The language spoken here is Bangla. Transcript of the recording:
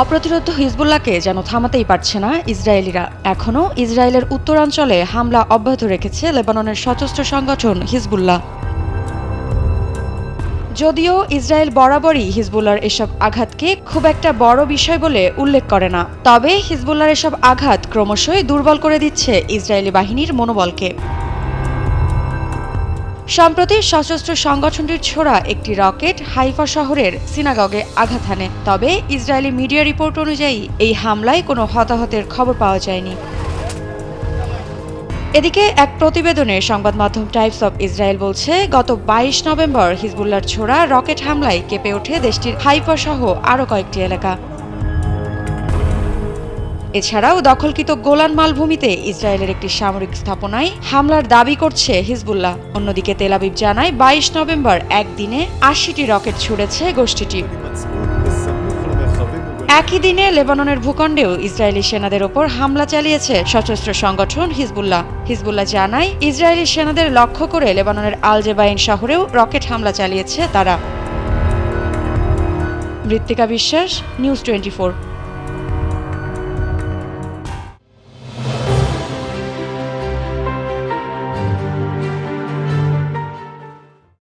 অপ্রতিরোধ্য হিজবুল্লাহকে যেন থামাতেই পারছে না ইসরায়েলিরা। এখনও ইসরায়েলের উত্তরাঞ্চলে হামলা অব্যাহত রেখেছে লেবাননের সশস্ত্র সংগঠন হিজবুল্লাহ। যদিও ইসরায়েল বরাবরই হিজবুল্লাহর এসব আঘাতকে খুব একটা বড় বিষয় বলে উল্লেখ করে না, তবে হিজবুল্লাহর এসব আঘাত ক্রমশই দুর্বল করে দিচ্ছে ইসরায়েলি বাহিনীর মনোবলকে। সম্প্রতি সশস্ত্র সংগঠনটির ছোড়া একটি রকেট হাইফা শহরের সিনাগগে আঘাত হানে, তবে ইসরায়েলি মিডিয়া রিপোর্ট অনুযায়ী এই হামলায় কোনো হতাহতের খবর পাওয়া যায়নি। এদিকে এক প্রতিবেদনে সংবাদ মাধ্যম টাইমস অব ইসরায়েল বলছে, গত ২২ নভেম্বর হিজবুল্লাহর ছোড়া রকেট হামলায় কেঁপে ওঠে দেশটির হাইফা সহ আরও কয়েকটি এলাকা। এছাড়াও দখলকৃত গোলান মালভূমিতে ইসরায়েলের একটি সামরিক স্থাপনায় হামলার দাবি করছে হিজবুল্লাহ। অন্যদিকে তেল আবিব জানায় ২২ নভেম্বর একদিনে ৮০টি রকেট ছুড়েছে গোষ্ঠীটি। একই দিনে লেবাননের ভূখণ্ডেও ইসরায়েলি সেনাদের ওপর হামলা চালিয়েছে সশস্ত্র সংগঠন হিজবুল্লাহ। হিজবুল্লাহ জানায়, ইসরায়েলি সেনাদের লক্ষ্য করে লেবাননের আল জেবাইন শহরেও রকেট হামলা চালিয়েছে তারা। মৃত্তিকা বিশ্বাস, নিউজ 24।